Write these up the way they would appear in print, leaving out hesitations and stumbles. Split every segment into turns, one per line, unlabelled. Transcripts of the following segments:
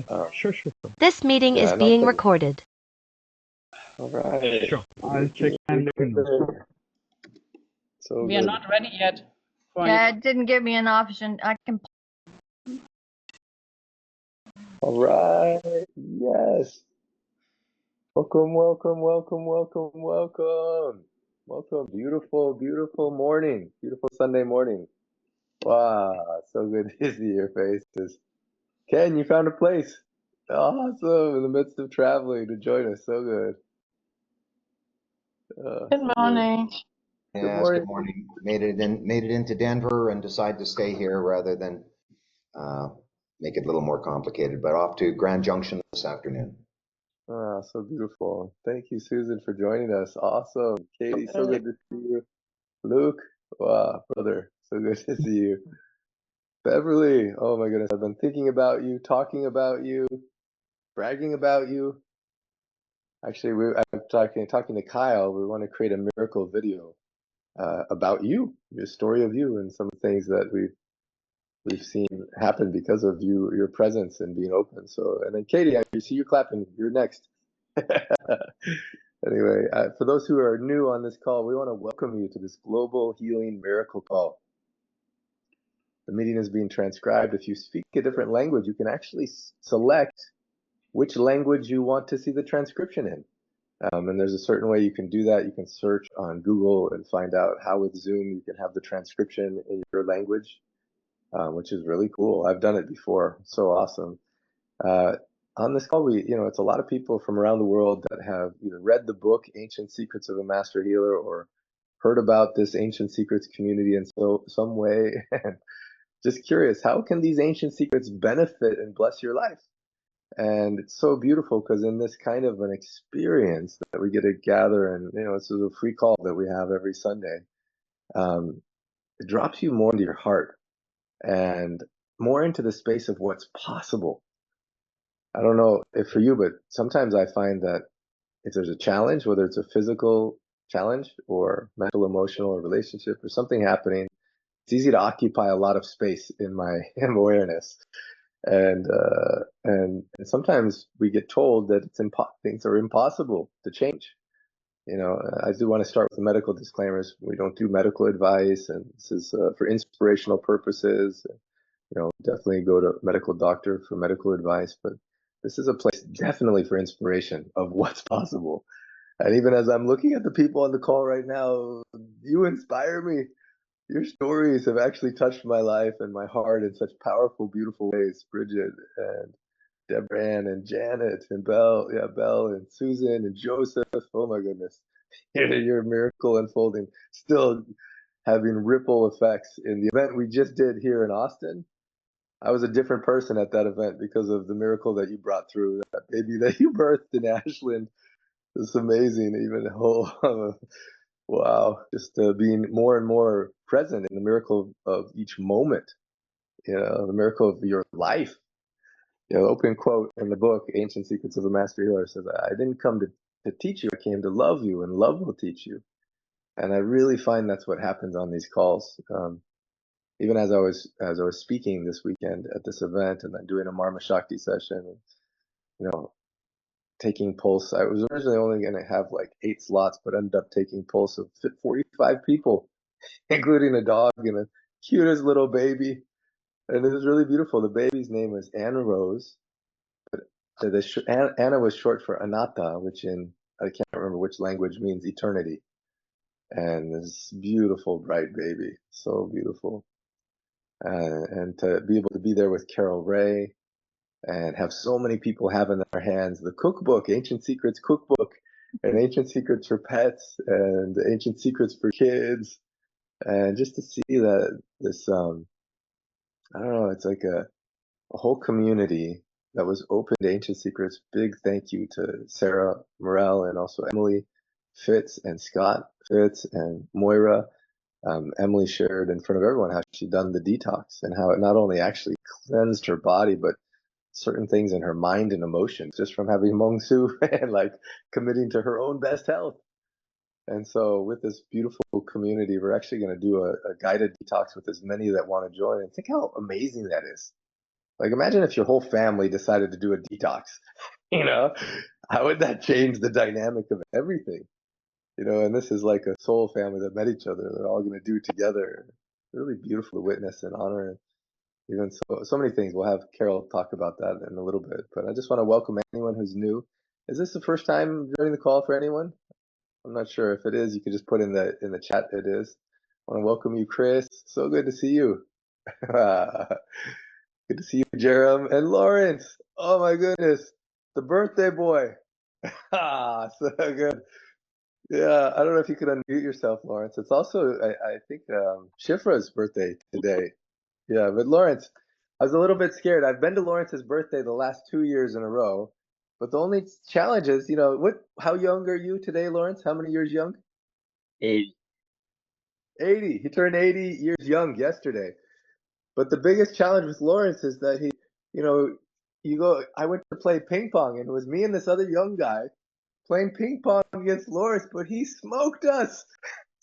Sure, sure, sure.
This meeting is
Yeah, and I'll
being
take it.
recorded.
All right.
Sure. I'll check and let you know.
So
We are
good.
not ready yet for
Yeah,
anything.
it didn't give me an option. I can.
All right. Yes. Welcome, welcome, welcome, welcome, welcome. Welcome. Beautiful, beautiful morning. Beautiful Sunday morning. Wow. So good to see your faces. Ken, you found a place. Awesome. In the midst of traveling to join us. So good.
Good
So good.
morning.
Good
Yes,
morning.
good morning. Made it into Denver and decided to stay here rather than make it a little more complicated, but off to Grand Junction this afternoon.
Ah, so beautiful. Thank you, Susan, for joining us. Awesome. Katie, so good to see you. Luke, wow, brother, so good to see you. Beverly, oh my goodness, I've been thinking about you, talking about you, bragging about you. Actually, I'm talking to Kyle. We want to create a miracle video about you, your story of you, and some of the things that we've seen happen because of you, your presence and being open. So, and then Katie, I see you clapping. You're next. Anyway, for those who are new on this call, we want to welcome you to this global healing miracle call. The meeting is being transcribed. If you speak a different language, you can actually select which language you want to see the transcription in. And there's a certain way you can do that. You can search on Google and find out how with Zoom you can have the transcription in your language, which is really cool. I've done it before. So awesome. On this call, it's a lot of people from around the world that have either read the book, Ancient Secrets of a Master Healer, or heard about this Ancient Secrets community in some way. And just curious, how can these ancient secrets benefit and bless your life? And it's so beautiful because in this kind of an experience that we get to gather, and this is a free call that we have every Sunday, it drops you more into your heart and more into the space of what's possible. I don't know if for you, but sometimes I find that if there's a challenge, whether it's a physical challenge or mental, emotional, or relationship or something happening, it's easy to occupy a lot of space in my awareness. And sometimes we get told that things are impossible to change. I do want to start with the medical disclaimers. We don't do medical advice, and this is for inspirational purposes. Definitely go to a medical doctor for medical advice, but this is a place definitely for inspiration of what's possible. And even as I'm looking at the people on the call right now, you inspire me. Your stories have actually touched my life and my heart in such powerful, beautiful ways. Bridget and Deborah Ann and Janet and Belle and Susan and Joseph. Oh my goodness. Your miracle unfolding, still having ripple effects in the event we just did here in Austin. I was a different person at that event because of the miracle that you brought through, that baby that you birthed in Ashland. It's amazing. Even the whole, wow, just being more and more present in the miracle of each moment, the miracle of your life. The open quote in the book, Ancient Secrets of a Master Healer, says, I didn't come to teach you, I came to love you, and love will teach you. And I really find that's what happens on these calls. Even as I was speaking this weekend at this event and then doing a Marma Shakti session, taking pulse. I was originally only going to have like 8 slots, but ended up taking pulse of 45 people, including a dog and a cutest little baby. And it was really beautiful. The baby's name was Anna Rose. Anna was short for Anatta, which I can't remember which language means eternity. And this beautiful, bright baby, so beautiful. And to be able to be there with Carol Ray and have so many people have in their hands the cookbook, Ancient Secrets cookbook, and Ancient Secrets for pets, and Ancient Secrets for kids, and just to see that this, I don't know, it's like a whole community that was open to Ancient Secrets. Big thank you to Sarah Morel and also Emily Fitz and Scott Fitz and Moira. Emily shared in front of everyone how she'd done the detox and how it not only actually cleansed her body, but certain things in her mind and emotions just from having Mong Su and like committing to her own best health. And so with this beautiful community, we're actually going to do a guided detox with as many that want to join. And think how amazing that is. Like, imagine if your whole family decided to do a detox. You know, how would that change the dynamic of everything? You know, and this is like a soul family that met each other. They're all going to do it together. Really beautiful to witness and honor, and even so many things. We'll have Carol talk about that in a little bit. But I just want to welcome anyone who's new. Is this the first time joining the call for anyone? I'm not sure. If it is, you could just put in the chat. It is. I want to welcome you, Chris. So good to see you. Good to see you, Jerem and Lawrence. Oh my goodness, the birthday boy. So good. Yeah, I don't know if you could unmute yourself, Lawrence. It's also, I think, Shifra's birthday today. Yeah, but Lawrence, I was a little bit scared. I've been to Lawrence's birthday the last 2 years in a row, but the only challenge is, how young are you today, Lawrence? How many years young?
80.
80. He turned 80 years young yesterday. But the biggest challenge with Lawrence is that I went to play ping pong, and it was me and this other young guy playing ping pong against Lawrence, but he smoked us.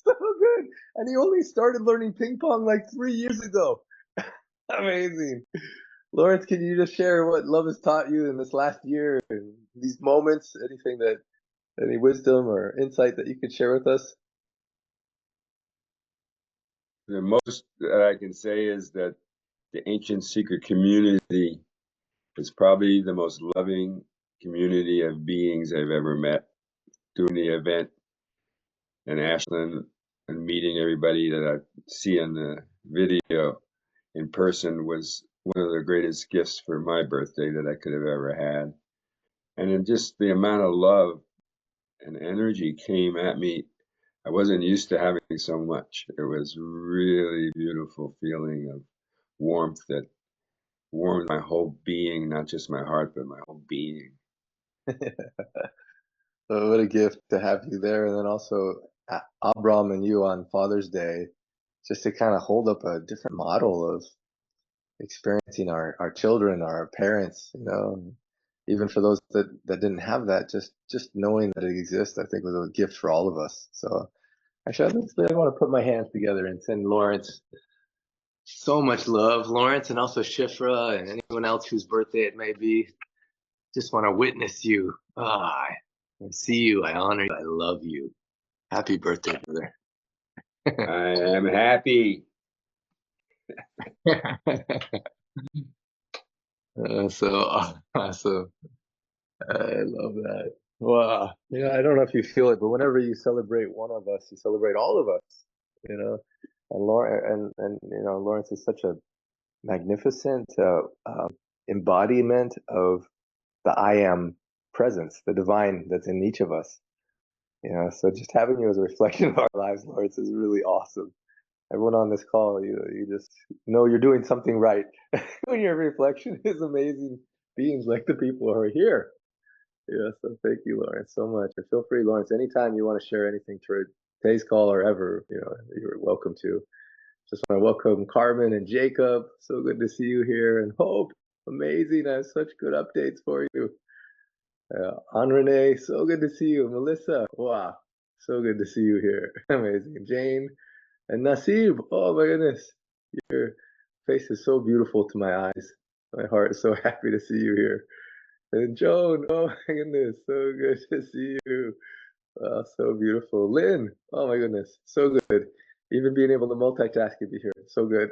So good. And he only started learning ping pong like 3 years ago. Amazing. Lawrence, can you just share what love has taught you in this last year and these moments? Any wisdom or insight that you could share with us?
The most that I can say is that the ancient secret community is probably the most loving community of beings I've ever met. Doing the event in Ashland and meeting everybody that I see on the video in person was one of the greatest gifts for my birthday that I could have ever had. And then just the amount of love and energy came at me. I wasn't used to having so much. It was really beautiful feeling of warmth that warmed my whole being, not just my heart, but my whole being.
So what a gift to have you there, and then also Abram and you on Father's Day, just to kind of hold up a different model of experiencing our children, our parents, even for those that didn't have that, just knowing that it exists, I think was a gift for all of us. So actually, I want to put my hands together and send Lawrence so much love, Lawrence, and also Shifra and anyone else whose birthday it may be. Just want to witness you. I see you. I honor you. I love you. Happy birthday, brother.
I am happy.
So awesome. I love that. Wow. I don't know if you feel it, but whenever you celebrate one of us, you celebrate all of us, you know. And Lawrence is such a magnificent embodiment of the I am presence, the divine that's in each of us. So just having you as a reflection of our lives, Lawrence, is really awesome. Everyone on this call, you just know you're doing something right when your reflection is amazing beings like the people who are here. Yeah, so thank you, Lawrence, so much. And feel free, Lawrence, anytime you want to share anything to today's call or ever, you're welcome to. Just want to welcome Carmen and Jacob. So good to see you here. And Hope, amazing. I have such good updates for you. Renee, so good to see you. Melissa, wow, so good to see you here. Amazing. Jane and Nasib, oh my goodness, your face is so beautiful to my eyes. My heart is so happy to see you here. And Joan, oh my goodness, so good to see you. So beautiful. Lynn, oh my goodness, so good. Even being able to multitask and be here, so good.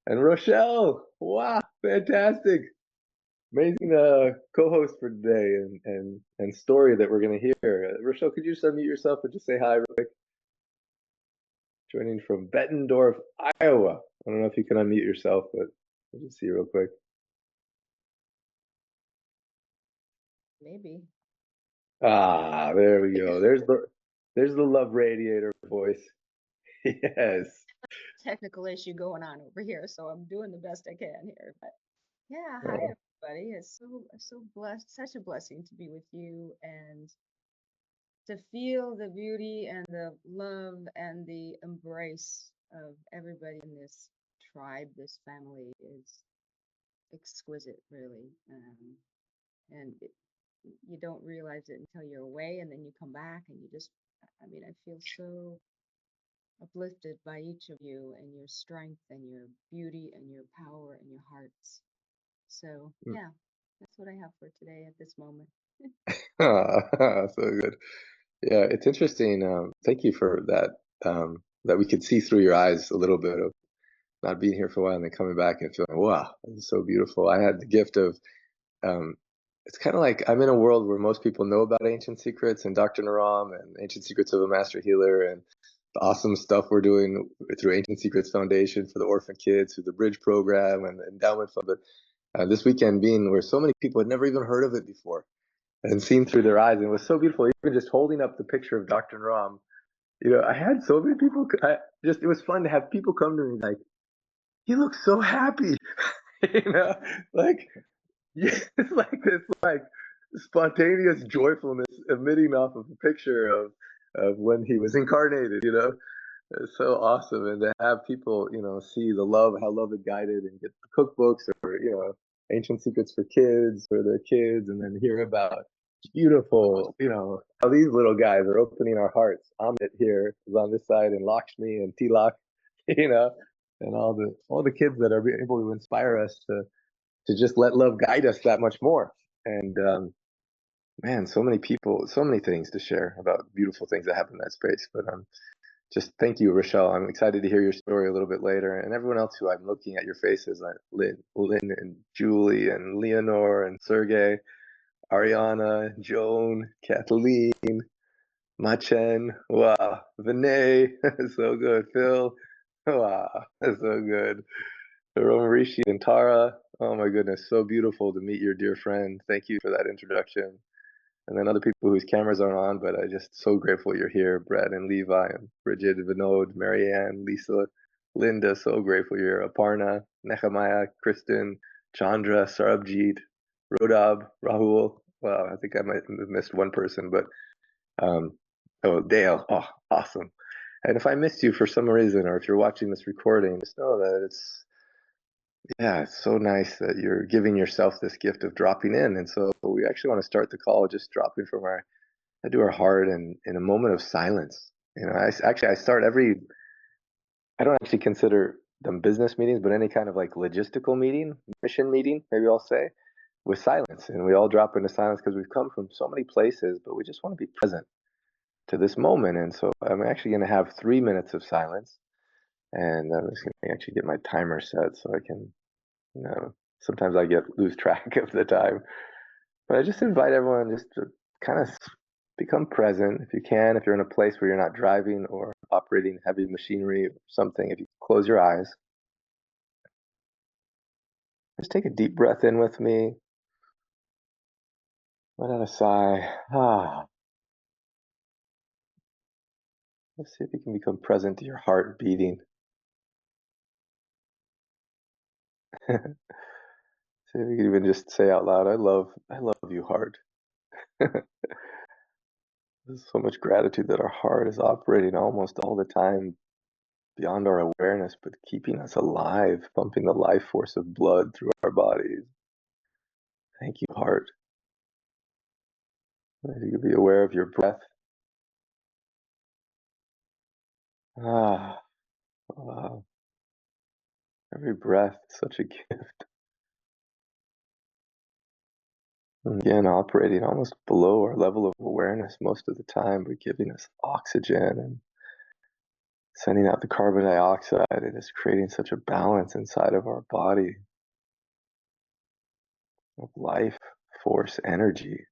And Rochelle, wow, fantastic. Amazing co-host for today and story that we're going to hear. Rochelle, could you just unmute yourself and just say hi real quick? Joining from Bettendorf, Iowa. I don't know if you can unmute yourself, but I'll just see you real quick.
Maybe.
There we go. There's the love radiator voice. Yes.
Technical issue going on over here, so I'm doing the best I can here. But yeah, hi everybody. It's so blessed, such a blessing to be with you and to feel the beauty and the love and the embrace of everybody in this tribe, this family is exquisite, really. And you don't realize it until you're away, and then you come back and you just, I mean, I feel so uplifted by each of you and your strength and your beauty and your power and your hearts. So,
Mm.
yeah, that's what I have for today at this moment.
So good. Yeah, it's interesting. Thank you for that. That we could see through your eyes a little bit of not being here for a while and then coming back and feeling, wow, this is so beautiful. I had the gift of, um, it's kind of like I'm in a world where most people know about ancient secrets and Dr. Naram and ancient secrets of a master healer and the awesome stuff we're doing through Ancient Secrets Foundation for the orphan kids, through the Bridge program and the Endowment Fund. But this weekend being where so many people had never even heard of it before and seen through their eyes. And it was so beautiful. Even just holding up the picture of Dr. Naram, I had so many people. It was fun to have people come to me like, he looks so happy, you know, like it's like this like spontaneous joyfulness emitting off of a picture of when he was incarnated. It's so awesome. And to have people, see the love, how love is guided and get the cookbooks or, ancient secrets for kids for their kids and then hear about beautiful, how these little guys are opening our hearts. Amit here is on this side and Lakshmi and Tilak, you know, and all the kids that are able to inspire us to just let love guide us that much more. And man, so many people, so many things to share about beautiful things that happen in that space. But just thank you, Rochelle. I'm excited to hear your story a little bit later, and everyone else who I'm looking at your faces, like Lynn and Julie and Leonore and Sergey, Ariana, Joan, Kathleen, Machen, wow, Vinay, so good, Phil, wow, so good, Romarishi and Tara, oh my goodness, so beautiful to meet your dear friend. Thank you for that introduction. And then other people whose cameras aren't on, but I'm just so grateful you're here. Brad and Levi and Bridget, Vinod, Marianne, Lisa, Linda, so grateful you're here. Aparna, Nehemiah, Kristen, Chandra, Sarabjit, Rodab, Rahul. Wow, I think I might have missed one person, but Dale. Oh, awesome. And if I missed you for some reason, or if you're watching this recording, just know that it's so nice that you're giving yourself this gift of dropping in. And so we actually want to start the call just dropping from our head to our heart and in a moment of silence. I start I don't actually consider them business meetings, but any kind of like logistical meeting, mission meeting, maybe I'll say, with silence. And we all drop into silence because we've come from so many places, but we just want to be present to this moment. And so I'm actually going to have 3 minutes of silence. And I'm just going to actually get my timer set so I can, sometimes I lose track of the time. But I just invite everyone just to kind of become present if you can, if you're in a place where you're not driving or operating heavy machinery or something. If you close your eyes, just take a deep breath in with me. Let out a sigh. Let's see if you can become present to your heart beating. See if you can even just say out loud, I love you, heart. There's so much gratitude that our heart is operating almost all the time beyond our awareness, but keeping us alive, pumping the life force of blood through our bodies. Thank you, heart. If you can be aware of your breath. Wow. Every breath is such a gift. And again, operating almost below our level of awareness most of the time, but giving us oxygen and sending out the carbon dioxide and just creating such a balance inside of our body of life, force, energy.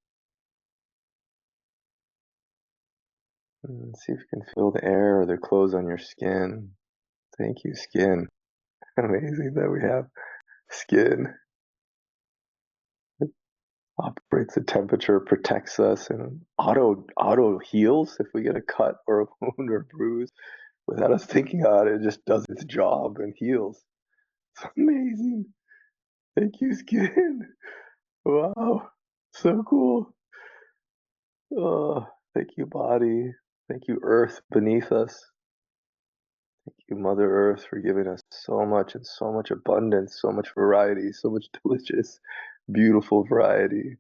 And see if you can feel the air or the clothes on your skin. Thank you, skin. Amazing that we have skin. It operates the temperature, protects us, and auto heals if we get a cut or a wound or a bruise. Without us thinking about it, it just does its job and heals. It's amazing. Thank you, skin. Wow. So cool. Oh, thank you, body. Thank you, earth beneath us. Thank you, Mother Earth, for giving us so much and so much abundance, so much variety, so much delicious, beautiful variety.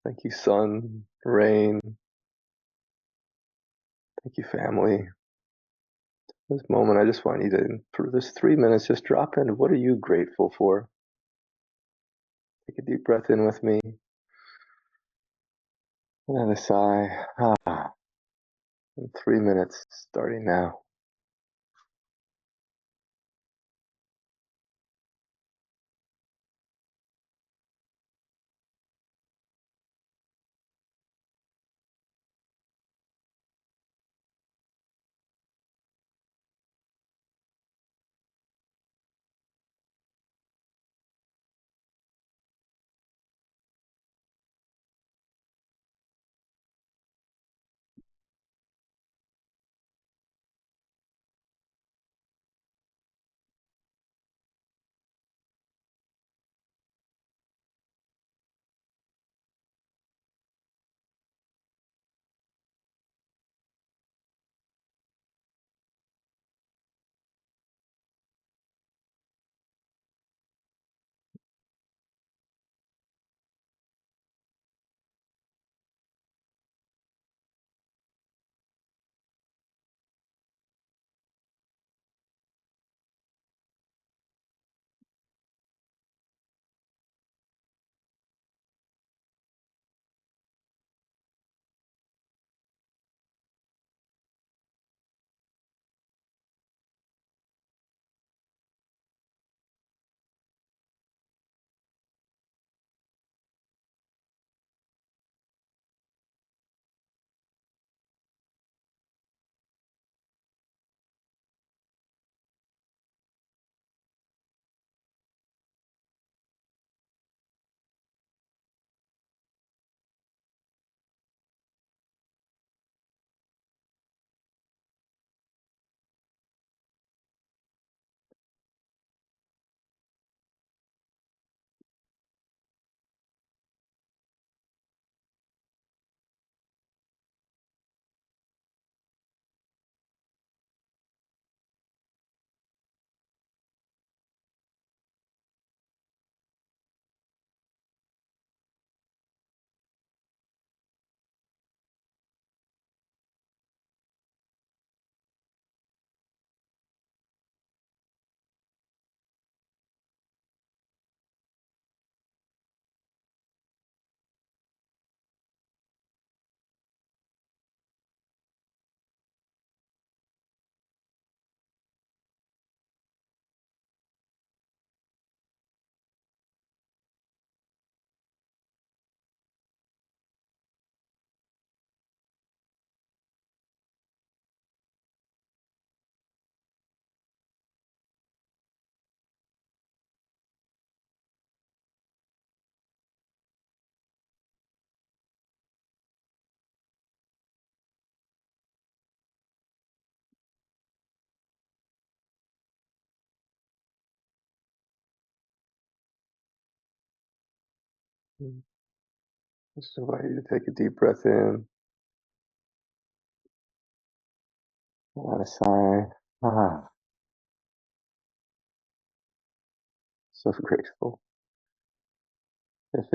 Thank you, sun, rain. Thank you, family. This moment, I just want you to, for this 3 minutes, just drop in. What are you grateful for? Take a deep breath in with me. Another sigh. In 3 minutes, starting now. Just invite you to take a deep breath in. And a sigh. So grateful. If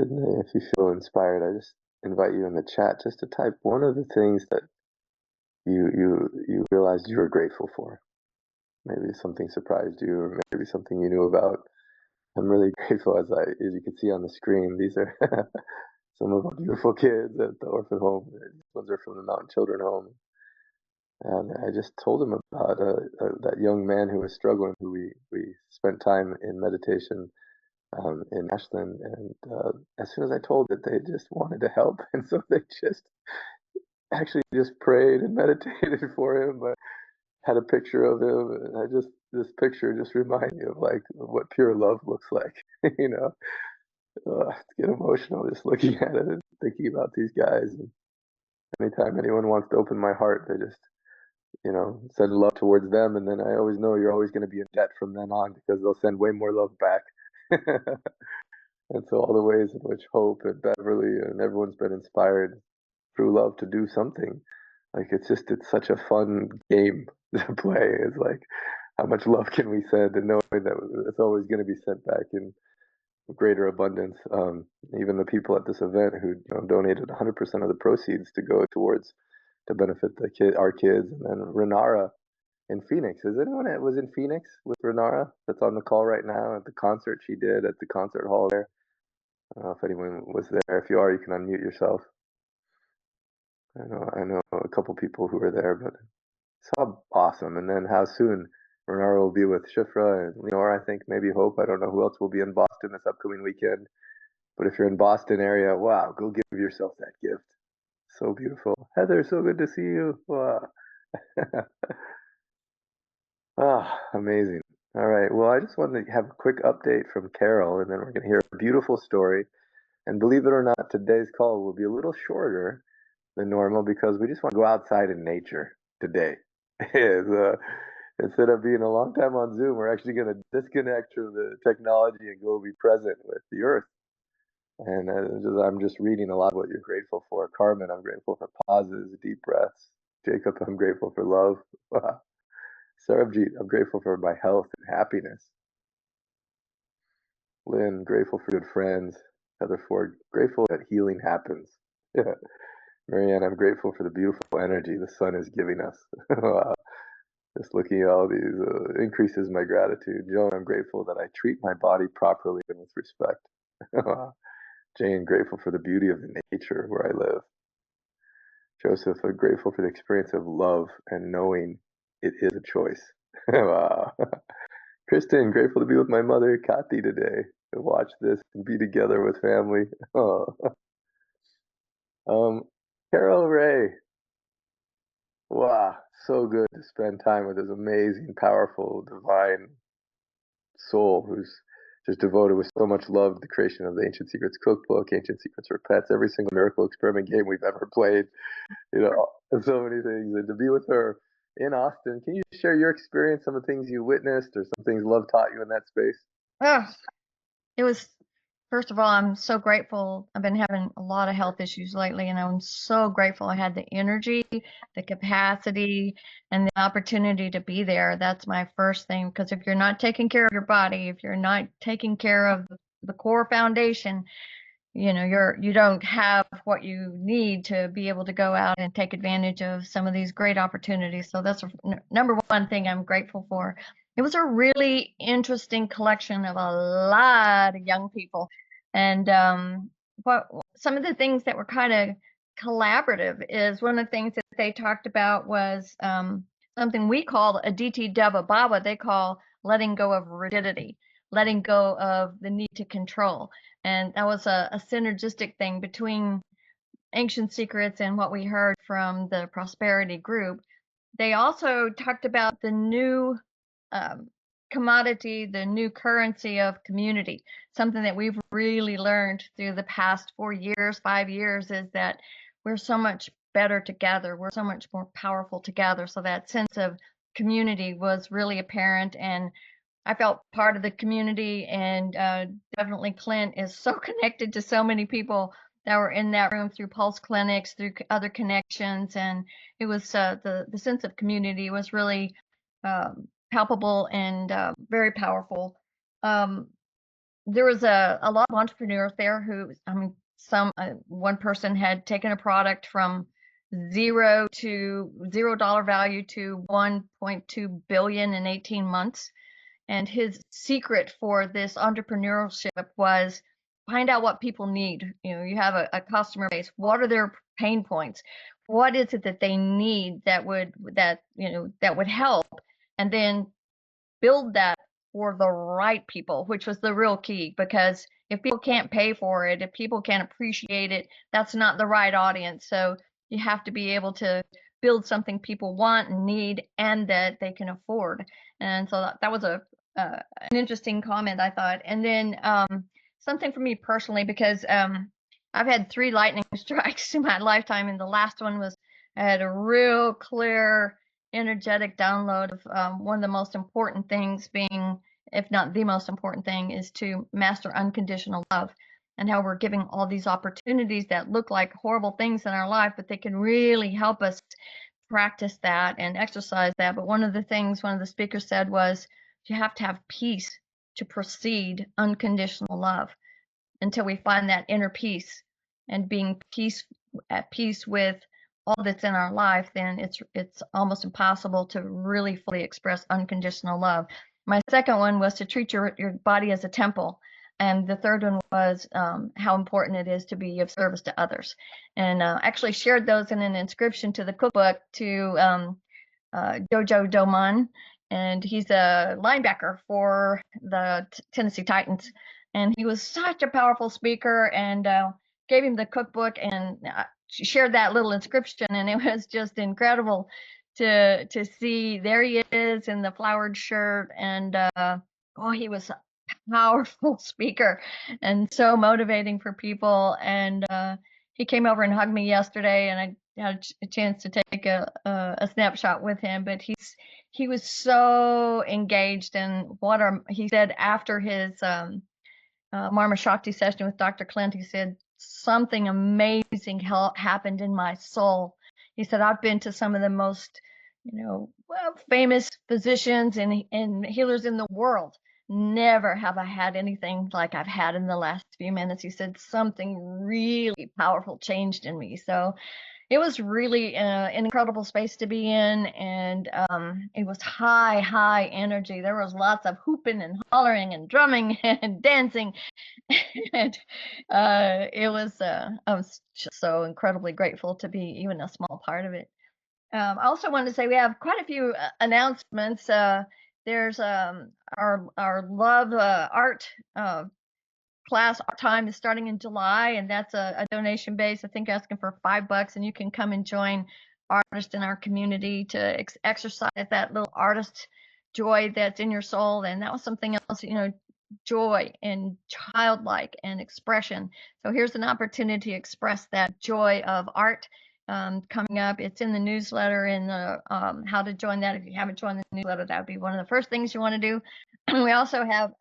you feel inspired, I just invite you in the chat just to type one of the things that you realized you were grateful for. Maybe something surprised you, or maybe something you knew about. I'm really grateful, as you can see on the screen. These are some of our beautiful kids at the orphan home. These ones are from the Mountain Children Home. And I just told him about that young man who was struggling, who we spent time in meditation in Ashland. And as soon as I told it, they just wanted to help. And so they just actually just prayed and meditated for him. But had a picture of him, and this picture just reminded me of like what pure love looks like. you know, get emotional just looking at it and thinking about these guys. And anytime anyone wants to open my heart, they just send love towards them, and then I always know you're always going to be in debt from then on because they'll send way more love back. And so all the ways in which Hope and Beverly and everyone's been inspired through love to do something, like it's such a fun game to play. It's like, how much love can we send, and knowing that it's always going to be sent back in greater abundance. Even the people at this event who donated 100% of the proceeds to go towards to benefit our kids, and then Renara in Phoenix. Is anyone that was in Phoenix with Renara that's on the call right now at the concert she did at the concert hall there? I don't know if anyone was there. If you are, you can unmute yourself. I know a couple people who were there, but it's all awesome. And then how soon Renara will be with Shifra and Leonora, I think, maybe Hope. I don't know who else will be in Boston this upcoming weekend. But if you're in Boston area, wow, go give yourself that gift. So beautiful. Heather, so good to see you. Wow. Ah, amazing. All right. Well, I just wanted to have a quick update from Carol, and then we're going to hear a beautiful story. And believe it or not, today's call will be a little shorter than normal because we just want to go outside in nature today. Instead of being a long time on Zoom, we're actually going to disconnect from the technology and go be present with the earth. And I'm just reading a lot of what you're grateful for. Carmen, I'm grateful for pauses, deep breaths. Jacob, I'm grateful for love. Sarabjit, I'm grateful for my health and happiness. Lynn, grateful for good friends. Heather Ford, grateful that healing happens. Yeah. Marianne, I'm grateful for the beautiful energy the sun is giving us. Just looking at all these increases my gratitude. Joan, I'm grateful that I treat my body properly and with respect. Jane, grateful for the beauty of the nature where I live. Joseph, I'm grateful for the experience of love and knowing it is a choice. Wow. Kristen, grateful to be with my mother, Kati, today, to watch this and be together with family. Oh. Carol Ray, wow, so good to spend time with this amazing, powerful, divine soul who's just devoted with so much love to the creation of the Ancient Secrets cookbook, Ancient Secrets for Pets, every single miracle experiment game we've ever played, and so many things. And to be with her in Austin, can you share your experience, some of the things you witnessed or some things love taught you in that space?
Oh, it was, first of all, I'm so grateful. I've been having a lot of health issues lately, and I'm so grateful I had the energy, the capacity, and the opportunity to be there. That's my first thing, because if you're not taking care of your body, if you're not taking care of the core foundation, you don't have what you need to be able to go out and take advantage of some of these great opportunities. So that's number one thing I'm grateful for. It was a really interesting collection of a lot of young people, and what some of the things that were kind of collaborative is one of the things that they talked about was something we call a DT Deva Baba. They call letting go of rigidity, letting go of the need to control. And that was a synergistic thing between Ancient Secrets and what we heard from the Prosperity Group. They also talked about the new commodity, the new currency of community. Something that we've really learned through the past 4 years, 5 years, is that we're so much better together. We're so much more powerful together. So that sense of community was really apparent, and I felt part of the community, and definitely Clint is so connected to so many people that were in that room through Pulse clinics, through other connections, and it was the sense of community was really palpable and very powerful. There was a lot of entrepreneurs there who, I mean, one person had taken a product from $0 value to 1.2 billion in 18 months. And his secret for this entrepreneurship was find out what people need. You have a customer base. What are their pain points? What is it that they need that would help? And then build that for the right people, which was the real key. Because if people can't pay for it, if people can't appreciate it, that's not the right audience. So you have to be able to build something people want and need and that they can afford. And so that was an interesting comment, I thought. And then something for me personally, because I've had 3 lightning strikes in my lifetime, and the last one was I had a real clear energetic download of one of the most important things being, if not the most important thing, is to master unconditional love, and how we're giving all these opportunities that look like horrible things in our life, but they can really help us practice that and exercise that. But one of the things one of the speakers said was you have to have peace to proceed unconditional love until we find that inner peace, and being at peace with all that's in our life, then it's almost impossible to really fully express unconditional love. My second one was to treat your body as a temple. And the third one was how important it is to be of service to others. And actually shared those in an inscription to the cookbook to Jojo Doman. And he's a linebacker for the Tennessee Titans. And he was such a powerful speaker, and gave him the cookbook and shared that little inscription. And it was just incredible to see. There he is in the flowered shirt, and oh, he was a powerful speaker and so motivating for people. And he came over and hugged me yesterday, and I had a chance to take a snapshot with him. But he was so engaged. And he said after his Marma Shakti session with Dr. Clint, he said something amazing happened in my soul. He said, I've been to some of the most, famous physicians and healers in the world. Never have I had anything like I've had in the last few minutes. He said something really powerful changed in me. So it was really an incredible space to be in, and it was high energy. There was lots of hooping and hollering and drumming and dancing. And I was just so incredibly grateful to be even a small part of it. I also wanted to say we have quite a few announcements. There's our love art class. Our time is starting in July, and that's a donation base. I think asking for $5, and you can come and join artists in our community to exercise that little artist joy that's in your soul. And that was something else, joy and childlike and expression. So here's an opportunity to express that joy of art. Coming up, it's in the newsletter, in the how to join that. If you haven't joined the newsletter, that would be one of the first things you want to do. We also have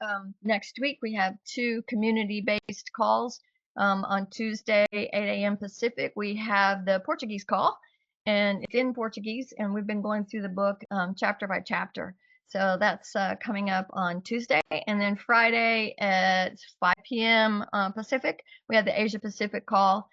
next week, we have 2 community-based calls. On Tuesday, 8 a.m. Pacific, we have the Portuguese call, and it's in Portuguese, and we've been going through the book chapter by chapter. So that's coming up on Tuesday. And then Friday at 5 p.m. Pacific, we have the Asia Pacific call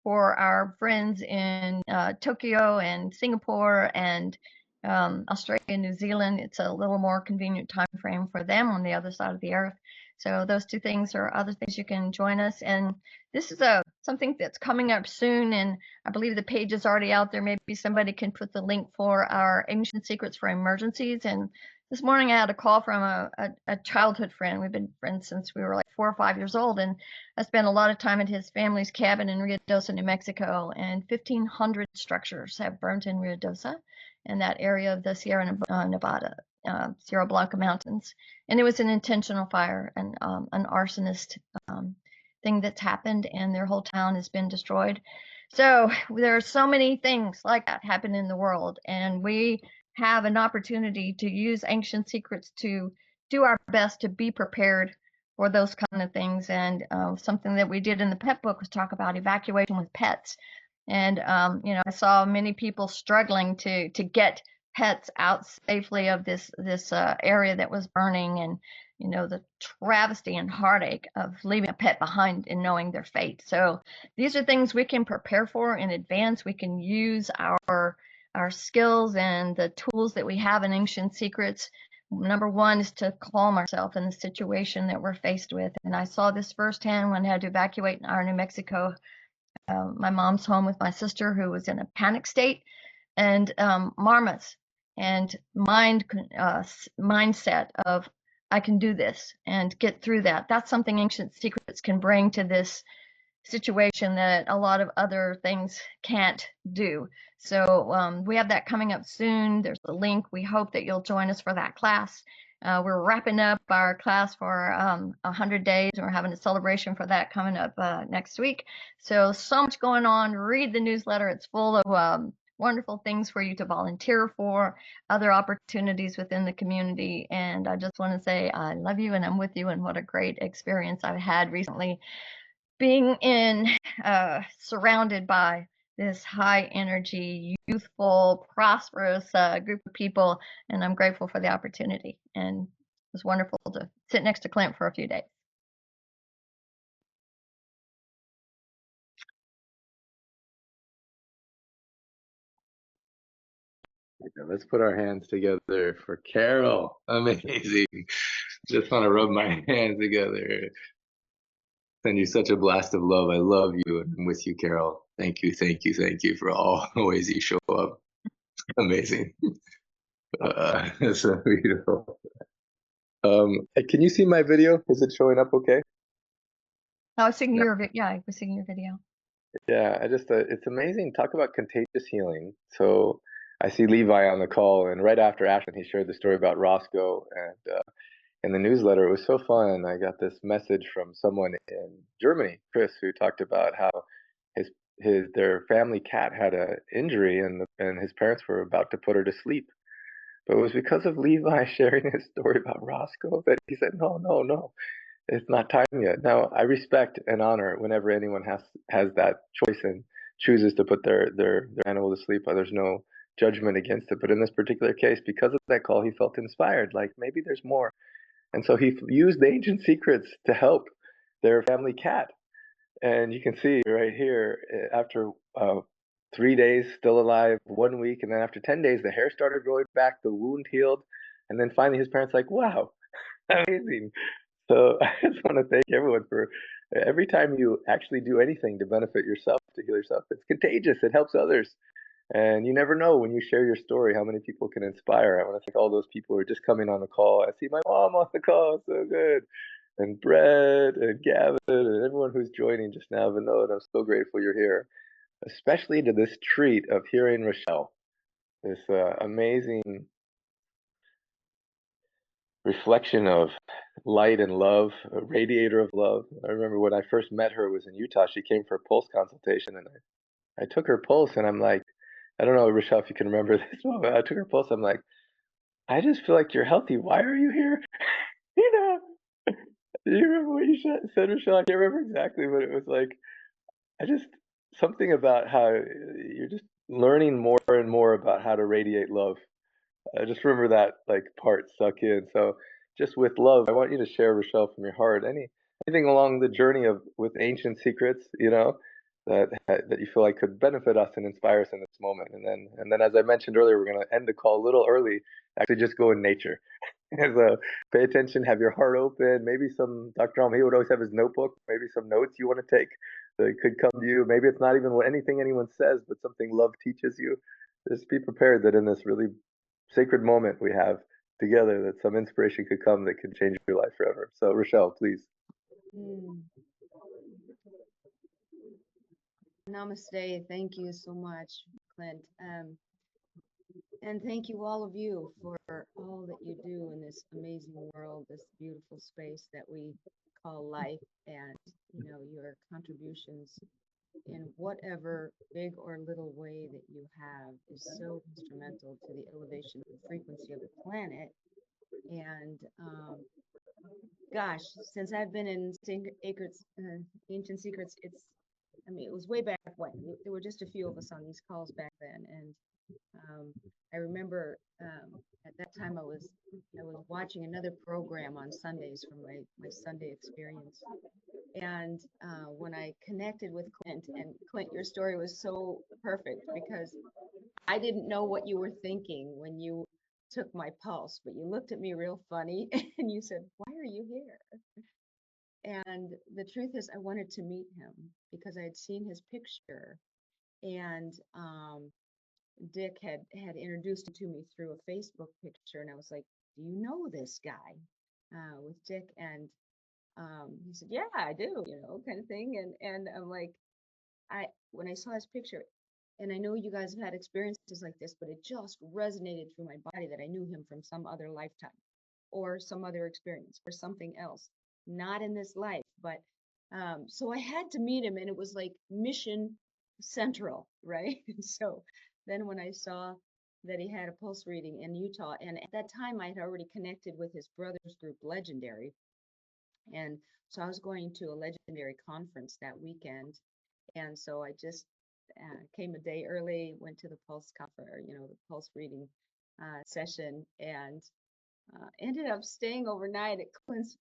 for our friends in Tokyo and Singapore and Australia and New Zealand. It's a little more convenient time frame for them on the other side of the earth. So those 2 things are other things you can join us. And this is something that's coming up soon, and I believe the page is already out there. Maybe somebody can put the link for our Ancient Secrets for Emergencies. And this morning I had a call from a childhood friend. We've been friends since we were like 4 or 5 years old, and I spent a lot of time at his family's cabin in Ruidoso, New Mexico, and 1,500 structures have burnt in Ruidoso, in that area of the Sierra Nevada, Sierra Blanca Mountains. And it was an intentional fire, and an arsonist thing that's happened, and their whole town has been destroyed. So there are so many things like that happen in the world, and we have an opportunity to use Ancient Secrets to do our best to be prepared for those kind of things. And something that we did in the pet book was talk about evacuation with pets. And I saw many people struggling to get pets out safely of this area that was burning, and the travesty and heartache of leaving a pet behind and knowing their fate. So these are things we can prepare for in advance. We can use our skills and the tools that we have in Ancient Secrets. Number one is to calm ourselves in the situation that we're faced with. And I saw this firsthand when I had to evacuate in our New Mexico, my mom's home, with my sister, who was in a panic state, and marmas and mindset of, I can do this and get through that. That's something Ancient Secrets can bring to this situation that a lot of other things can't do. So we have that coming up soon. There's a link. We hope that you'll join us for that class. We're wrapping up our class for 100 days, and we're having a celebration for that coming up next week. So much going on. Read the newsletter. It's full of wonderful things for you to volunteer for, other opportunities within the community. And I just want to say I love you, and I'm with you, and what a great experience I've had recently being surrounded by this high energy, youthful, prosperous group of people. And I'm grateful for the opportunity. And it was wonderful to sit next to Clint for a few days.
Let's put our hands together for Carol. Amazing. Just want to rub my hands together. Send you such a blast of love. I love you and I'm with you, Carol. Thank you, thank you, thank you for all the ways you show up. Amazing. It's so beautiful. Hey, can you see my video? Is it showing up okay?
I was seeing your yeah, I was seeing your video.
Yeah, I just it's amazing. Talk about contagious healing. So I see Levi on the call, and right after Ashton, he shared the story about Roscoe, and in the newsletter, it was so fun. I got this message from someone in Germany, Chris, who talked about how his their family cat had a injury, and his parents were about to put her to sleep. But it was because of Levi sharing his story about Roscoe that he said, no, no, no, it's not time yet. Now, I respect and honor whenever anyone has that choice and chooses to put their animal to sleep. There's no judgment against it. But in this particular case, because of that call, he felt inspired. Like maybe there's more. And so he used the ancient secrets to help their family cat. And you can see right here, after 3 days still alive, 1 week, and then after 10 days, the hair started growing back, the wound healed. And then finally his parents like, wow, amazing. So I just want to thank everyone for every time you actually do anything to benefit yourself, to heal yourself. It's contagious. It helps others. And you never know when you share your story how many people can inspire. I want to thank all those people who are just coming on the call. I see my mom on the call. So good. And Brett and Gavin and everyone who's joining just now. Vinod, I'm so grateful you're here, especially to this treat of hearing Rochelle, this amazing reflection of light and love, a radiator of love. I remember when I first met her, it was in Utah. She came for a pulse consultation, and I took her pulse, and I'm like, I don't know, Rochelle, if you can remember this moment. I took her pulse. I'm like, I just feel like you're healthy. Why are you here? You know, do you remember what you said, Rochelle? I can't remember exactly, but it was like, I just, something about how you're just learning more and more about how to radiate love. I just remember that like part stuck in. So just with love, I want you to share, Rochelle, from your heart, anything along the journey of with ancient secrets, that you feel like could benefit us and inspire us in this moment. And then as I mentioned earlier, we're gonna end the call a little early. Actually, just go in nature. So pay attention, have your heart open. Maybe some Dr. Alm, he would always have his notebook. Maybe some notes you want to take that could come to you. Maybe it's not even anything anyone says, but something love teaches you. Just be prepared that in this really sacred moment we have together, that some inspiration could come that could change your life forever. So Rochelle, please.
Namaste. Thank you so much, Clint. And thank you, all of you, for all that you do in this amazing world, this beautiful space that we call life, and your contributions in whatever big or little way that you have is so instrumental to the elevation of the frequency of the planet. And gosh, since I've been in Ancient Secrets, it was way back when. There were just a few of us on these calls back then, and I remember at that time I was watching another program on Sundays from my Sunday experience, and when I connected with Clint, and Clint, your story was so perfect because I didn't know what you were thinking when you took my pulse, but you looked at me real funny and you said, "Why are you here?" And the truth is, I wanted to meet him because I had seen his picture, and Dick had introduced him to me through a Facebook picture, and I was like, "Do you know this guy?" With Dick, and he said, "Yeah, I do," kind of thing. And I'm like, when I saw his picture, and I know you guys have had experiences like this, but it just resonated through my body that I knew him from some other lifetime, or some other experience, or something else, not in this life, but so I had to meet him, and it was like mission central, right? So then when I saw that he had a pulse reading in Utah, and at that time I had already connected with his brother's group, Legendary, and so I was going to a Legendary conference that weekend, and so I just came a day early, went to the pulse conference, the pulse reading session, and ended up staying overnight at Clint's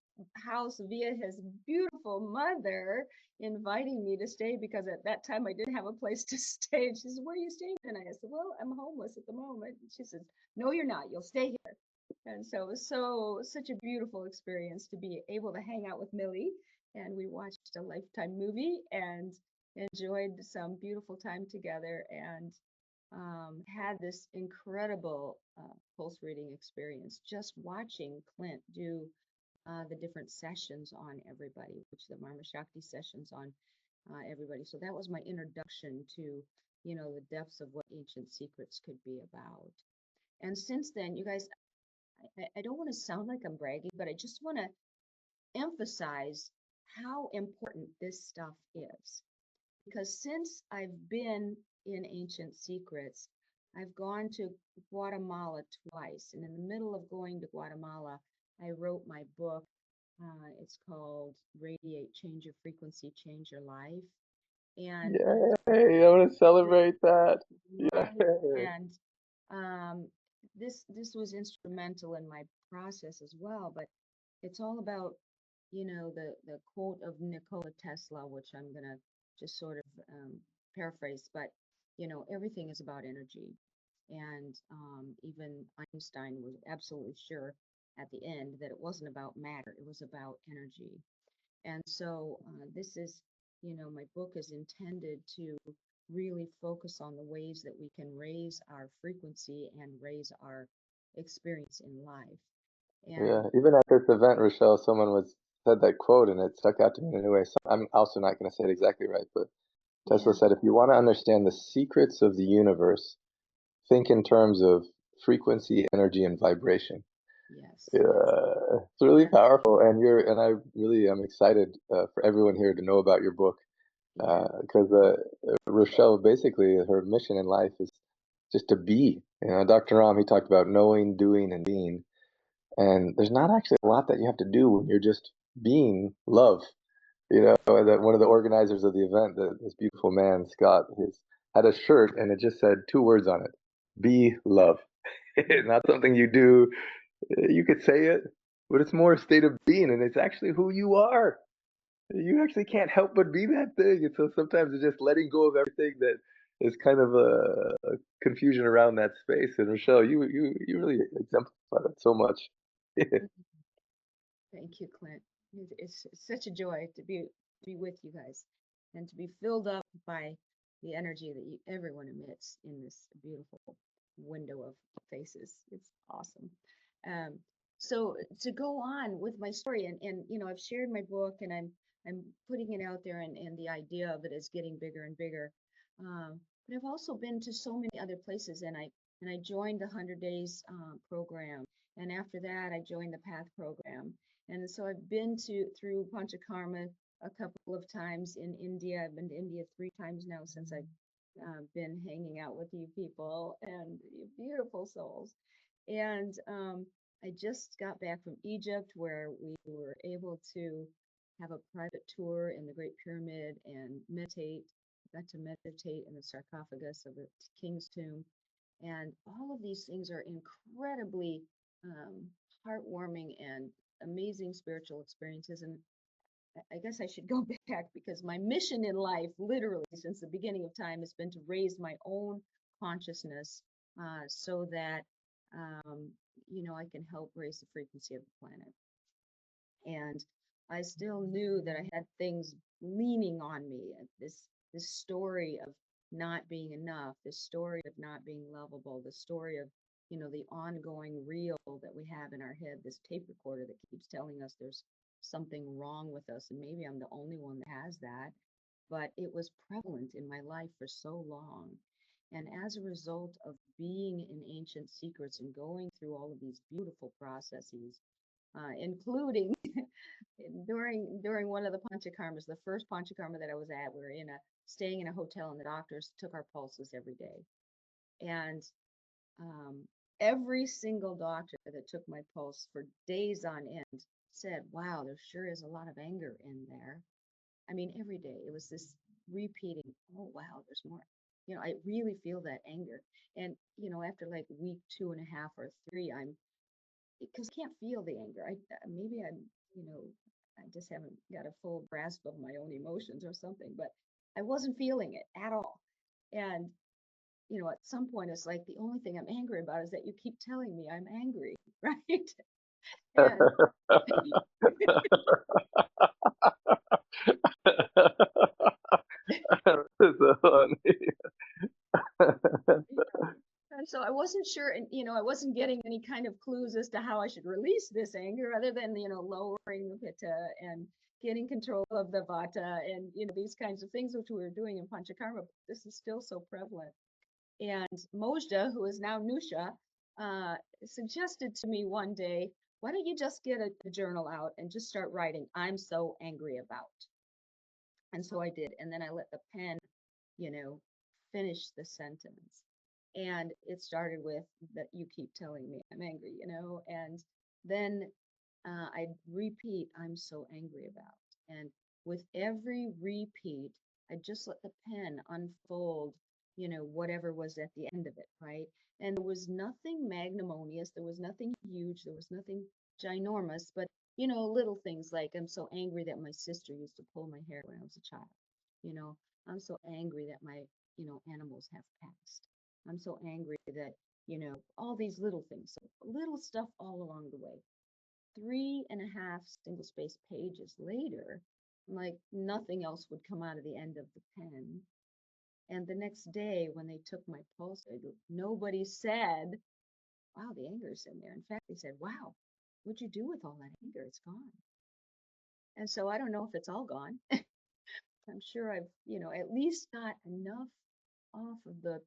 house via his beautiful mother, inviting me to stay because at that time I didn't have a place to stay. And she says, "Where are you staying tonight?" I said, "Well, I'm homeless at the moment." And she says, "No, you're not. You'll stay here." And so it was such a beautiful experience to be able to hang out with Millie, and we watched a Lifetime movie and enjoyed some beautiful time together, and had this incredible pulse reading experience just watching Clint do the different sessions on everybody, which the Marma Shakti sessions on everybody. So that was my introduction to, the depths of what ancient secrets could be about. And since then, you guys, I don't want to sound like I'm bragging, but I just want to emphasize how important this stuff is. Because since I've been in Ancient Secrets, I've gone to Guatemala twice. And in the middle of going to Guatemala, I wrote my book. It's called Radiate, Change Your Frequency, Change Your Life. And
Yay! I want to celebrate that.
right,
Yay!
and this was instrumental in my process as well. But it's all about, the quote of Nikola Tesla, which I'm gonna just sort of paraphrase, but everything is about energy. And even Einstein was absolutely sure at the end that it wasn't about matter, it was about energy. And so this is, my book is intended to really focus on the ways that we can raise our frequency and raise our experience in life.
Yeah,
And
even at this event, Rochelle, someone was said that quote, and it stuck out to me in a way. So I'm also not going to say it exactly right, but Tesla
yeah,
said, if you want to understand the secrets of the universe, think in terms of frequency, energy, and vibration.
yes,
Yeah,
yes,
it's really
yeah,
powerful, and I really am excited for everyone here to know about your book
yeah,
because Rochelle, basically, her mission in life is just to be. Dr. Ram, he talked about knowing, doing, and being. And there's not actually a lot that you have to do when you're just being love. That one of the organizers of the event, this beautiful man, Scott, had a shirt and it just said two words on it: be love. Not something you do. You could say it, but it's more a state of being, and it's actually who you are. You actually can't help but be that thing. And so sometimes it's just letting go of everything that is kind of a confusion around that space. And Rochelle, you really exemplify that so much.
mhm. Thank you, Clint. It's such a joy to be with you guys and to be filled up by the energy that everyone emits in this beautiful window of faces. It's awesome. Um, so to go on with my story, and I've shared my book and I'm putting it out there, and the idea of it is getting bigger and bigger. But I've also been to so many other places, and I joined the 100 Days program, and after that I joined the Path program. And so I've been through Panchakarma a couple of times in India. I've been to India 3 times now since I've been hanging out with you people and you beautiful souls. And I just got back from Egypt where we were able to have a private tour in the Great Pyramid and meditate. Got to meditate in the sarcophagus of the king's tomb. And all of these things are incredibly um, heartwarming and amazing spiritual experiences. And I guess I should go back because my mission in life, literally since the beginning of time, has been to raise my own consciousness so that um, I can help raise the frequency of the planet. And I still knew that I had things leaning on me. This story of not being enough, this story of not being lovable, the story of the ongoing reel that we have in our head, this tape recorder that keeps telling us there's something wrong with us, and maybe I'm the only one that has that. But it was prevalent in my life for so long. And as a result of being in Ancient Secrets and going through all of these beautiful processes, including during one of the panchakarmas, the first panchakarma that I was at, we were staying in a hotel, and the doctors took our pulses every day. And um, every single doctor that took my pulse for days on end said, "Wow, there sure is a lot of anger in there." I mean, every day it was this repeating, "Oh wow, there's more." I really feel that anger. And after like week 2.5 or 3, I'm because I can't feel the anger. Maybe I'm I just haven't got a full grasp of my own emotions or something, but I wasn't feeling it at all. And, at some point it's like the only thing I'm angry about is that you keep telling me I'm angry, right? And
So funny.
And so I wasn't sure, and I wasn't getting any kind of clues as to how I should release this anger, other than lowering the pitta and getting control of the vata, and these kinds of things which we were doing in Panchakarma. But this is still so prevalent. And Mojda, who is now Nusha, suggested to me one day, why don't you just get a journal out and just start writing, I'm so angry about. And so I did, and then I let the pen, finish the sentence. And it started with that you keep telling me I'm angry, and then I'd repeat, I'm so angry about. And with every repeat, I just let the pen unfold, whatever was at the end of it, right? And there was nothing magnanimous, there was nothing huge, there was nothing ginormous, but, little things like I'm so angry that my sister used to pull my hair when I was a child. I'm so angry that my, animals have passed. I'm so angry that, all these little things, so little stuff all along the way. 3.5 single space pages later, like nothing else would come out of the end of the pen. And the next day when they took my pulse, nobody said, wow, the anger's in there. In fact, they said, wow, what'd you do with all that anger? It's gone. And so I don't know if it's all gone. I'm sure I've, at least got enough off of the,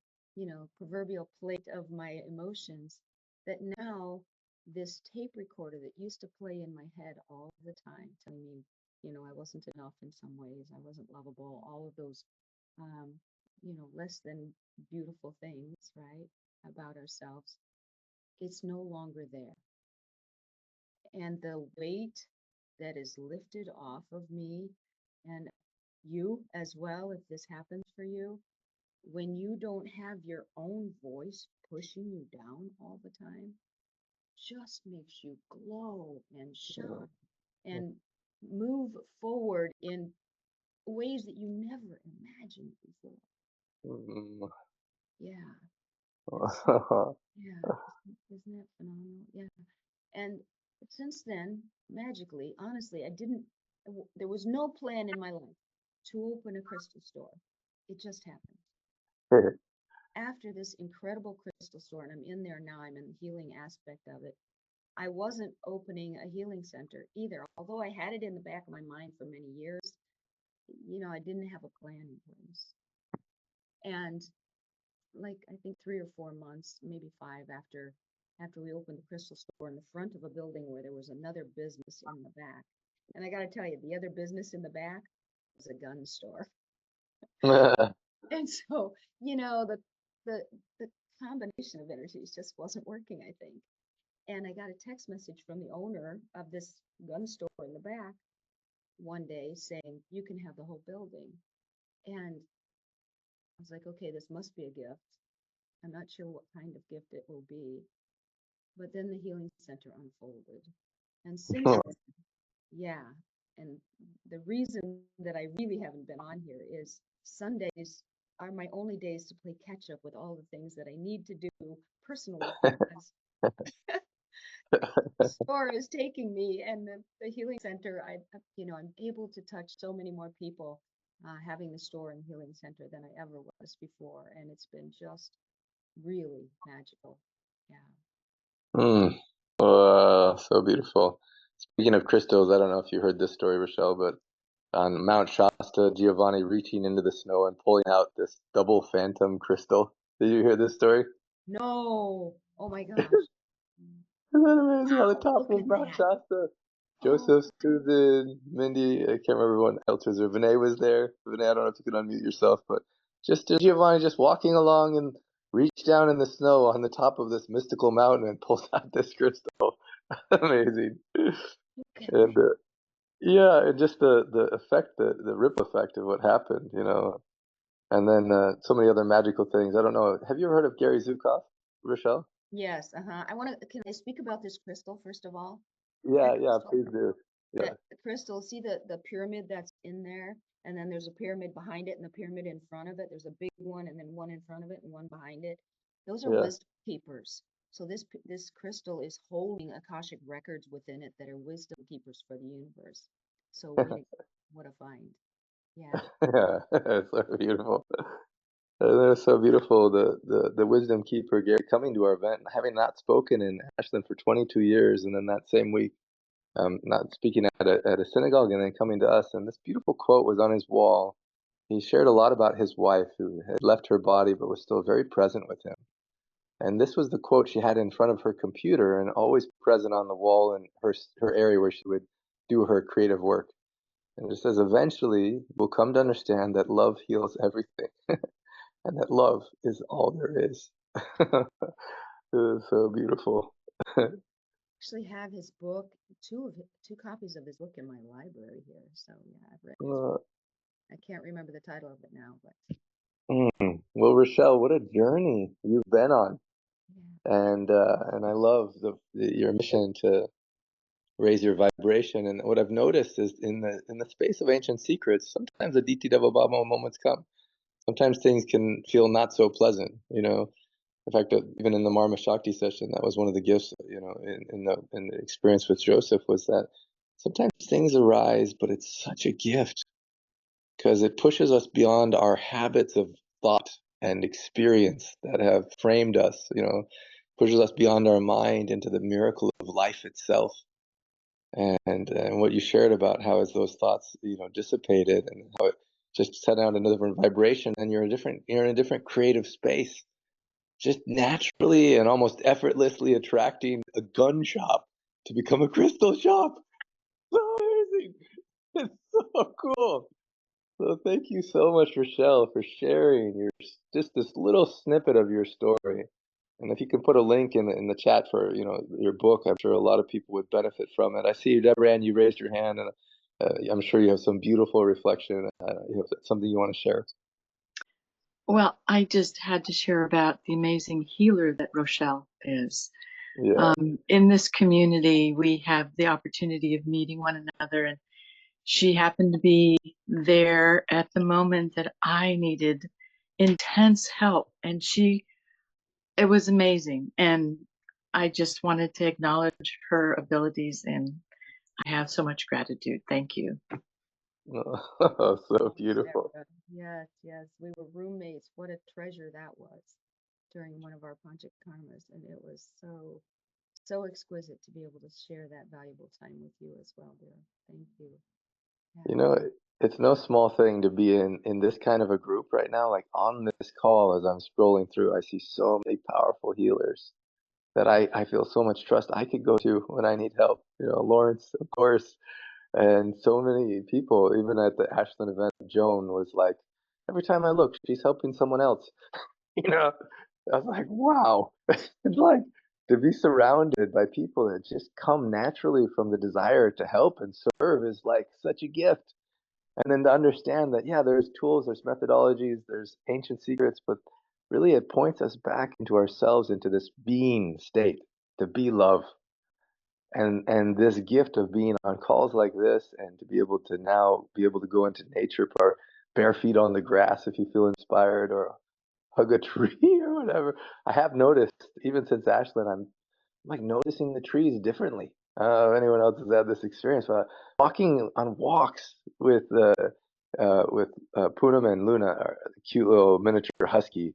proverbial plate of my emotions that now this tape recorder that used to play in my head all the time, telling me, I wasn't enough in some ways, I wasn't lovable, all of those, less than beautiful things, right, about ourselves, it's no longer there. And the weight that is lifted off of me, and you as well, if this happens for you, when you don't have your own voice pushing you down all the time, just makes you glow and shine and move forward in ways that you never imagined before.
Mm.
Yeah. So, yeah. Isn't that phenomenal? Yeah. And since then, magically, honestly, there was no plan in my life to open a crystal store. It just happened. After this incredible crystal store, and I'm in there now, I'm in the healing aspect of it. I wasn't opening a healing center either, although I had it in the back of my mind for many years. I didn't have a plan in place. And like I think 3 or 4 months, maybe 5 after we opened the crystal store in the front of a building where there was another business in the back. And I got to tell you, the other business in the back was a gun store. And so, the the combination of energies just wasn't working, I think. And I got a text message from the owner of this gun store in the back one day saying, you can have the whole building. And I was like, okay, this must be a gift. I'm not sure what kind of gift it will be. But then the healing center unfolded. And since then, yeah. And the reason that I really haven't been on here is Sundays are my only days to play catch up with all the things that I need to do personally, because the store is taking me, and the healing center, I'm able to touch so many more people having the store and healing center than I ever was before. And it's been just really magical. Yeah.
Mm. So beautiful. Speaking of crystals, I don't know if you heard this story, Rochelle, but on Mount Shasta, Giovanni reaching into the snow and pulling out this double phantom crystal. Did you hear this story?
No. Oh my gosh.
Isn't that amazing? On the
Wow,
top
look
of
at
Mount
that.
Shasta.
Oh,
Joseph, Susan, Mindy, I can't remember everyone else was there. Vinay was there. Vinay, I don't know if you can unmute yourself, but just Giovanni just walking along and reached down in the snow on the top of this mystical mountain and pulls out this crystal. Amazing.
look at
And
that.
yeah, and just the effect, the ripple effect of what happened, and then so many other magical things. I don't know. Have you ever heard of Gary Zukav, Rochelle?
Yes, can I speak about this crystal first of all?
Yeah,
That
yeah,
crystal?
please do. Yeah.
the crystal, see the pyramid that's in there, and then there's a pyramid behind it and the pyramid in front of it. There's a big one and then one in front of it and one behind it. Those are
Yeah.
wisdom keepers. So this crystal is holding Akashic records within it that are wisdom keepers for the universe. So what a find. Yeah.
Yeah, it's so beautiful. They're so beautiful. The wisdom keeper Gary coming to our event, having not spoken in Ashland for 22 years, and then that same week, not speaking at a synagogue, and then coming to us. And this beautiful quote was on his wall. He shared a lot about his wife who had left her body but was still very present with him. And this was the quote she had in front of her computer and always present on the wall in her area where she would do her creative work. And it says, eventually we'll come to understand that love heals everything and that love is all there is. It is so beautiful.
Actually have his book, two copies of his book in my library here. So yeah, I've read his
Uh,
book. I can't remember the title of it now, but
Well, Rochelle, what a journey you've been on.
yeah.
And I love your mission to raise your vibration. And what I've noticed is in the space of ancient secrets, sometimes the DT Double Baba moments come. Sometimes things can feel not so pleasant, you know. In fact, even in the Marma Shakti session, that was one of the gifts, you know, in the experience with Joseph, was that sometimes things arise, but it's such a gift because it pushes us beyond our habits of thought and experience that have framed us, you know, pushes us beyond our mind into the miracle of life itself. And what you shared about how as those thoughts, you know, dissipated and how it just sent out another different vibration, and you're in a different creative space, just naturally and almost effortlessly attracting a gun shop to become a crystal shop. So amazing. It's so cool. So thank you so much, Rochelle, for sharing just this little snippet of your story. And if you can put a link in the chat for, you know, your book, I'm sure a lot of people would benefit from it. I see you, Deborah Ann, you raised your hand, and I'm sure you have some beautiful reflection. You have something you want to share.
Well, I just had to share about the amazing healer that Rochelle is.
Yeah.
In this community, we have the opportunity of meeting one another, and she happened to be there at the moment that I needed intense help, and it was amazing. And I just wanted to acknowledge her abilities, and I have so much gratitude. Thank you.
Oh, so beautiful.
Yes, yes. We were roommates. What a treasure that was during one of our Panchakarmas. And it was so exquisite to be able to share that valuable time with you as well, dear. Thank you. Yeah.
You know, it's no small thing to be in this kind of a group right now. Like on this call, as I'm scrolling through, I see so many powerful healers that I feel so much trust I could go to when I need help. You know, Lawrence, of course, and so many people, even at the Ashland event, Joan was like, every time I look, she's helping someone else. You know, I was like, wow. It's like to be surrounded by people that just come naturally from the desire to help and serve is like such a gift. And then to understand that, yeah, there's tools, there's methodologies, there's ancient secrets, but really it points us back into ourselves, into this being state, to be love. And this gift of being on calls like this and to be able to now be able to go into nature, put our bare feet on the grass if you feel inspired, or hug a tree or whatever. I have noticed, even since Ashland, I'm like noticing the trees differently. If anyone else has had this experience, walking on walks with Poonam and Luna, a cute little miniature husky,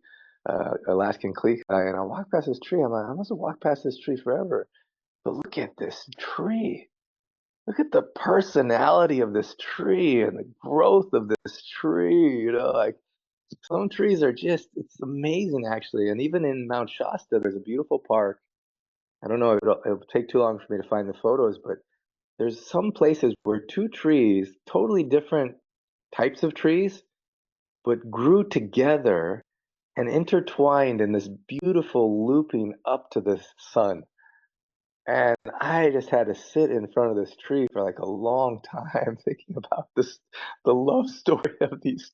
Alaskan Kleek, and I walk past this tree. I'm like, I must have walked past this tree forever. But look at this tree. Look at the personality of this tree and the growth of this tree. You know, like some trees are just, it's amazing actually. And even in Mount Shasta, there's a beautiful park. I don't know, it'll take too long for me to find the photos, but there's some places where two trees, totally different types of trees, but grew together and intertwined in this beautiful looping up to the sun. And I just had to sit in front of this tree for like a long time thinking about the love story of these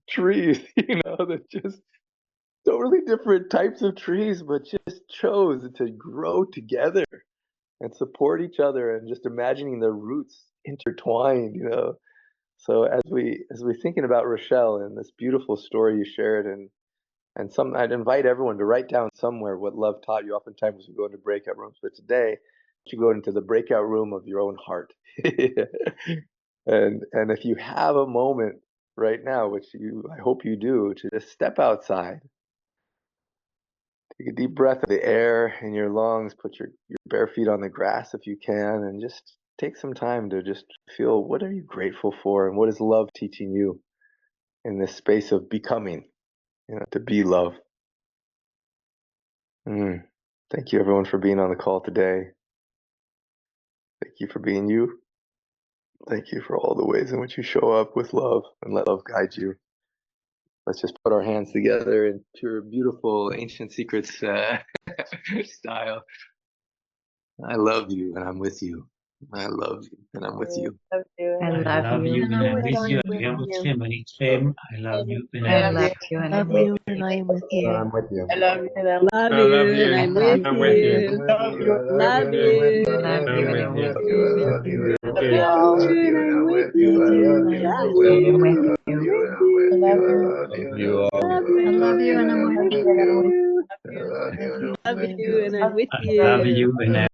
trees, you know, that just totally different types of trees, but just chose to grow together and support each other, and just imagining their roots intertwined, you know. So as we thinking about Rochelle and this beautiful story you shared, and some, I'd invite everyone to write down somewhere what love taught you. Oftentimes we go into breakout rooms, but today you go into the breakout room of your own heart. And if you have a moment right now, which I hope you do, to just step outside, take a deep breath of the air in your lungs, put your bare feet on the grass if you can, and just take some time to just feel, what are you grateful for, and what is love teaching you in this space of becoming, you know, to be love. Thank you everyone for being on the call today. Thank you for being you. Thank you for all the ways in which you show up with love and let love guide you. Let's just put our hands together in pure, beautiful, ancient secrets style. I love you and I'm with you. I love you and I'm with you.
Love you.
I
And
I
love
love
you
you
and
and
I'm
I'm
with
with you.
you.
I am Muslim and Islam. I love you and
I
I'm with
love
you.
you and
love
I'm with
you, and
you.
I'm with you.
I'm with you.
I love you, and I'm
Love
I love
you, and
you.
I
I'm
love
with
I'm
you
with
and
you.
I'm
you.
with you.
Love
I
you,
love
I'm
you and
with
I'm
you.
with you.
Okay.
love you, and I'm with
I love
you.
you and I'm
Love
with you.
you,
I'm with
and I'm
you.
with
I love you.
you.
Love you all.
Love
I love
you,
you
and
and I'm
I'm
with
with
Love you, and I'm with
you.
you.
you.
Love you
Love
and I'm
you,
with
and I'm
you.
with
I love
you.
you and